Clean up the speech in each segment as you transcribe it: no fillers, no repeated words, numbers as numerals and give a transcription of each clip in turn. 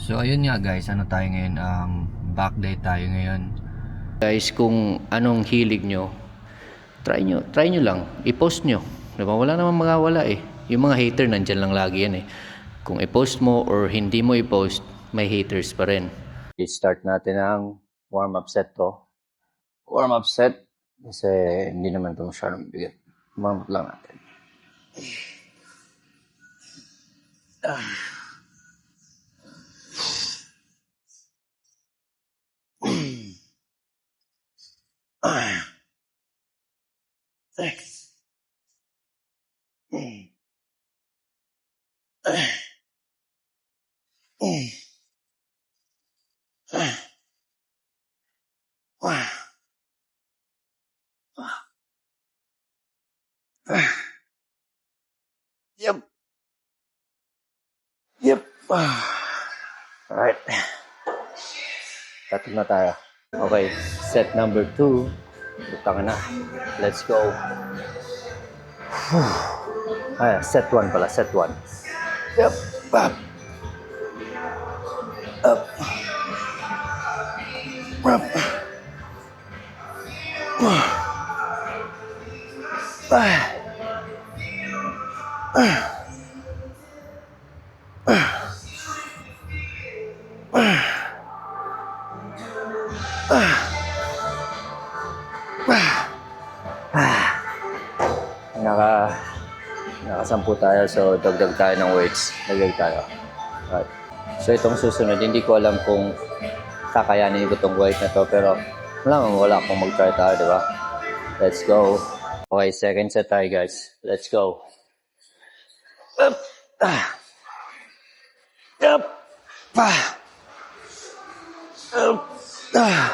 So ayun nga guys, ano tayo ngayon, back day tayo ngayon. Guys, kung anong hilig nyo, try nyo lang, i-post nyo. Diba? Wala namang magawala eh. Yung mga hater nandyan lang lagi yan eh. Kung i-post mo or hindi mo i-post, may haters pa rin. I-start natin ang warm-up set to. Warm-up set, kasi hindi naman ito masyadong bigat. Warm-up lang natin. Six. Yep. Yep. Alright. Tatlo na tayo. Okay, set number 2. Butang na. Let's go. Ay, set 1 pala, set 1. Yep. Up. Up. Up. Nakasampu tayo, so dagdag tayo ng weights. Dagdag tayo. Right. So itong susunod, hindi ko alam kung kakayanin ko itong weight na to, pero wala akong mag-try tayo, diba? Let's go. Okay, second set tayo guys. Let's go. Up. Up. Up. Up. Up.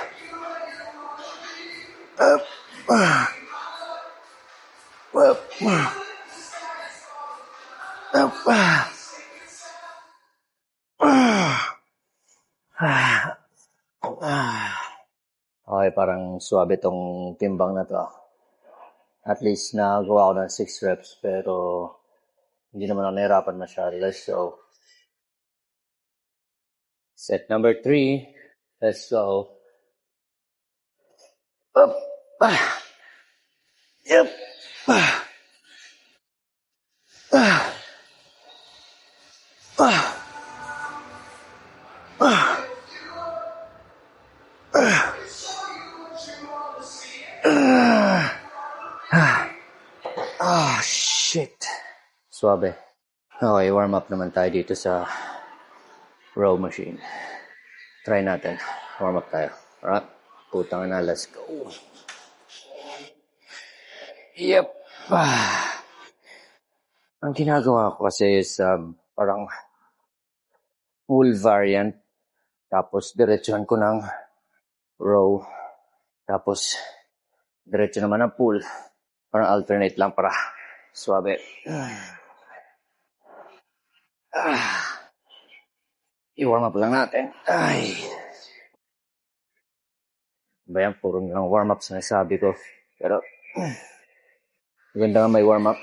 Okay, parang suwabe tong timbang na to. At least nagawa ko ng 6 reps, pero hindi naman ako nahirapan masyado. Let's go. Set number 3. Let's go. Up. Yep. Shit. Suwabe. Okay, warm up naman tayo dito sa row machine. Try natin. Warm up tayo. Alright. Putang na, let's go. Yep. Ang ginagawa ko kasi is parang pull variant. Tapos diretsuhan ko ng row. Tapos diretso naman ang pull. Parang alternate lang para suwabe. I-warm up lang natin. Ay. Ba yan, puro lang warm up sa nasabi ko. Pero maganda nga may warm up.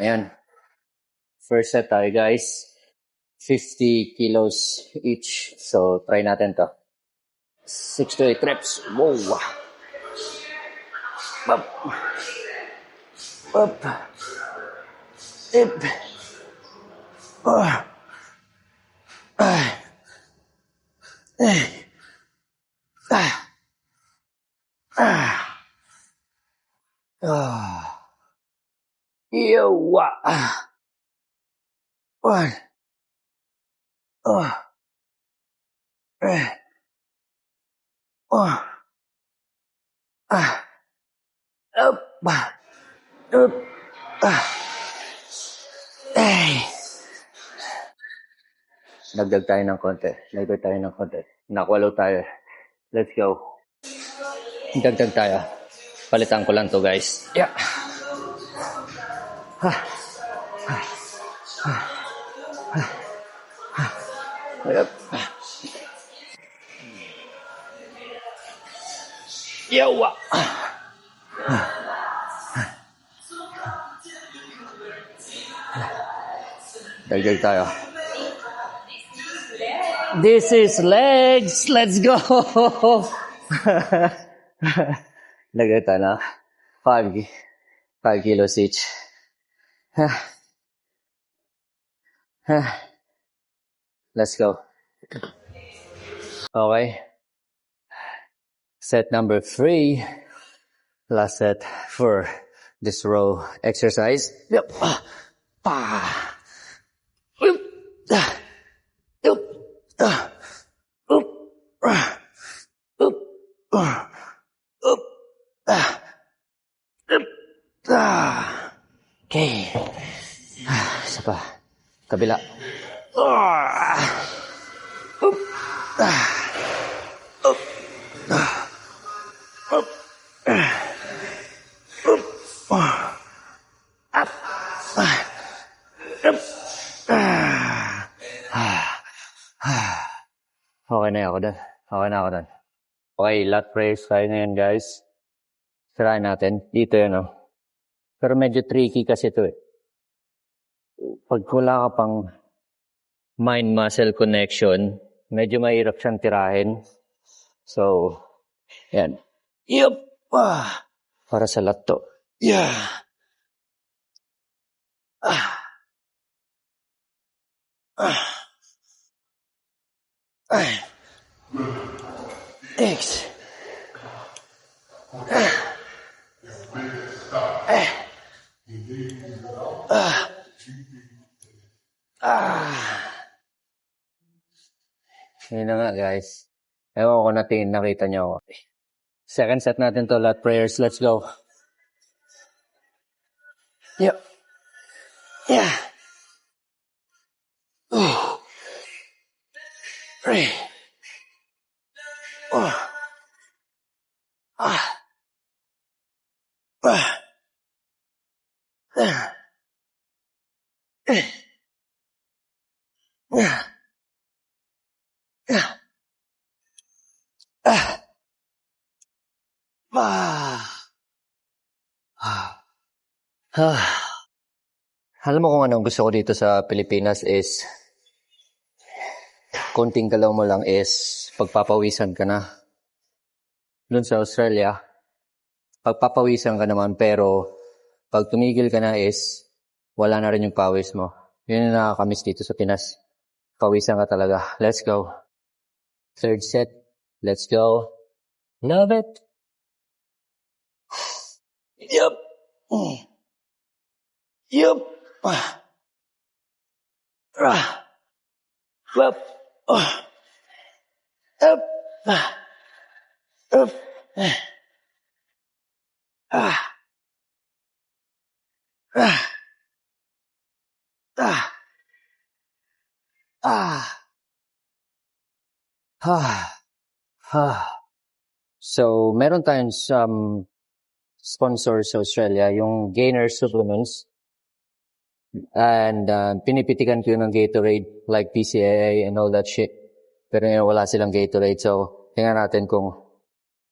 Ayan. First set tayo guys. 50 kilos each. So try natin to. 6 to 8 reps. Whoa. Up. Up. Up. Yawa. 1. Up. Up. Nagdag tayo ng konti. Nakwalo tayo. Let's go. Dagdag tayo. Palitan ko lang to guys. Yeah. Yep. Yawa. Dagdag tayo. This is legs. Let's go. Dagdag tayo na 5 kilos each. Let's go. Okay. Set number 3. Last set for this row exercise. Yep. Okay. Isa pa. Kabila. Okay na ako doon. Okay, lat press tayo ngayon, guys. Try natin. Dito yan, oh. Pero medyo tricky kasi ito, eh. Pag wala ka pang mind-muscle connection, medyo mahirap siyang tirahin. So, yan. Yup! Para sa lat to. Yeah! X. Yun na nga, guys. Ewan ko nakita niyo ako. Second set natin to, lat prayers. Let's go. Yep. Yeah. 3. 4. Alam mo kung anong gusto ko dito sa Pilipinas is konting galaw mo lang is pagpapawisan ka na. Doon sa Australia, pagpapawisan ka naman pero pag tumigil ka na is wala na rin yung pawis mo. Yun yung nakakamiss dito sa Pinas. Pawisan ka talaga. Let's go. Third set. Let's go. Love it. Yup. Yup. Up. Up. Up. So, meron tayong sponsor sa Australia, yung Gainer Supplements. And pinipitikan ko yun ng Gatorade, like PCAA and all that shit. Pero yun, wala silang Gatorade. So, tingnan natin kung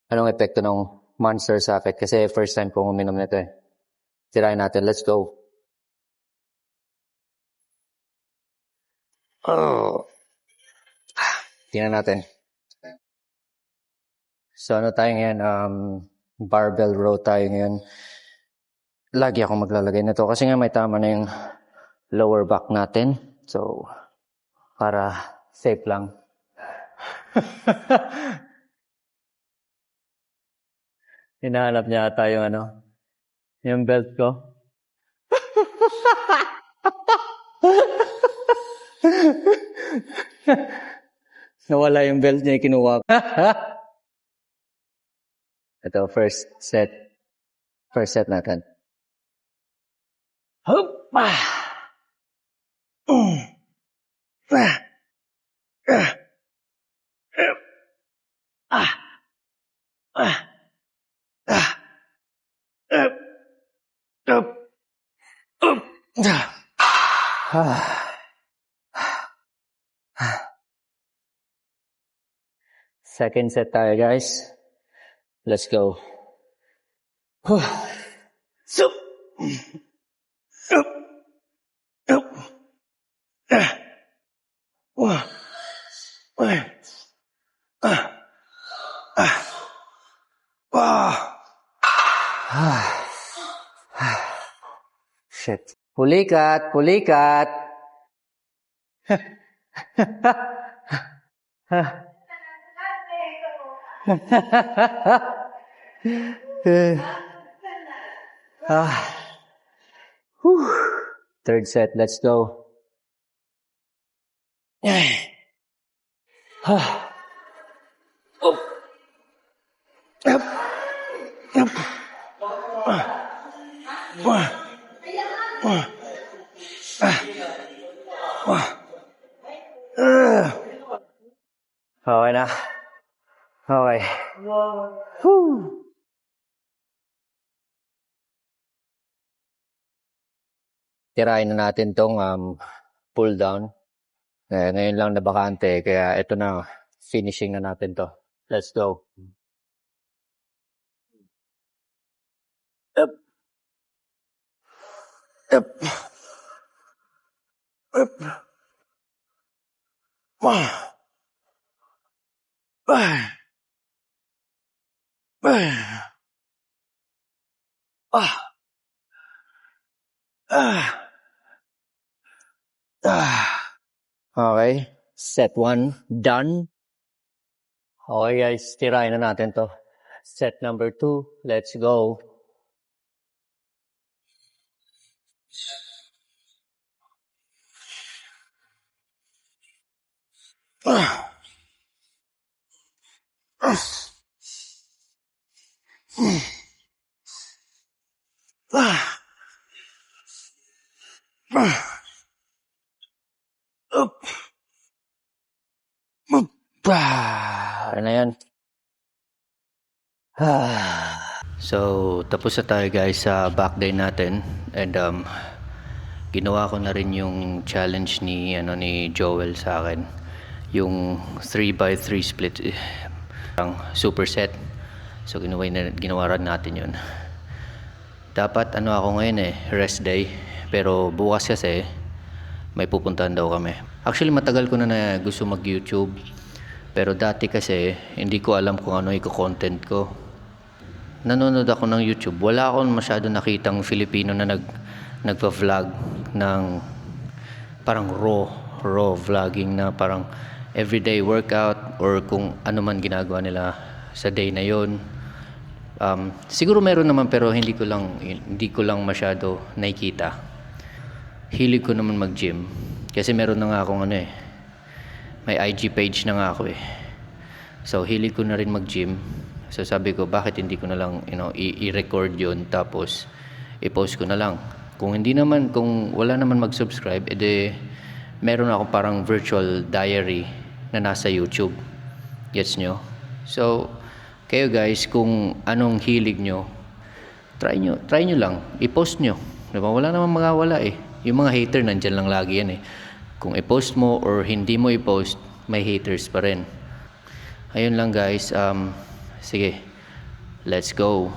anong epekto ng Monster sa akin. Kasi first time kong uminom nito eh. Tirahin natin. Let's go. Tingnan natin. So, ano tayo ngayon? Barbell row tayo ngayon. Lagi akong maglalagay nito kasi nga may tama na yung lower back natin. So, para safe lang. Hinahanap niya ata yung yung belt ko. Nawala yung belt niya, kinuha ko. Ito, first set natin. Hoppa! Second set tayo, guys. Let's go. Sup. Up. Up. Shit. Pulikat, pulikat. Third set, let's go. Okay na. Okay. Tirahin na natin tong pull down. Ngayon lang na bakante, kaya ito na, finishing na natin to. Let's go. Up. Up. Up. Okay, set 1 done. Okay guys, tirahin na natin to. Set number 2, let's go. Ano na yan? So, tapos na tayo guys sa back day natin. And ginawa ko na rin yung challenge ni Joel sa akin. Yung 3x3 split, ang superset. So, ginawa rin natin yun. Dapat ako ngayon rest day. Pero bukas kasi may pupuntahan daw kami. Actually, matagal ko na gusto mag-YouTube. Pero dati kasi, hindi ko alam kung ano i-content ko. Nanonood ako ng YouTube. Wala akong masyado nakitang Filipino na nagpa-vlog ng parang raw vlogging na parang everyday workout or kung ano man ginagawa nila sa day na yon. Siguro meron naman pero hindi ko lang masyado nakikita. Hilig ko naman mag-gym kasi meron na nga akong may IG page na nga ako So hilig ko na rin mag-gym. So sabi ko bakit hindi ko na lang i-record yun tapos i-post ko na lang. Kung wala naman mag-subscribe, edi meron ako parang virtual diary na nasa YouTube. Gets nyo? So kayo guys, kung anong hilig nyo, try nyo lang, i-post nyo. Diba? Wala namang magawala Yung mga hater nandyan lang lagi yan Kung i-post mo or hindi mo i-post, may haters pa rin. Ayun lang guys, sige, let's go.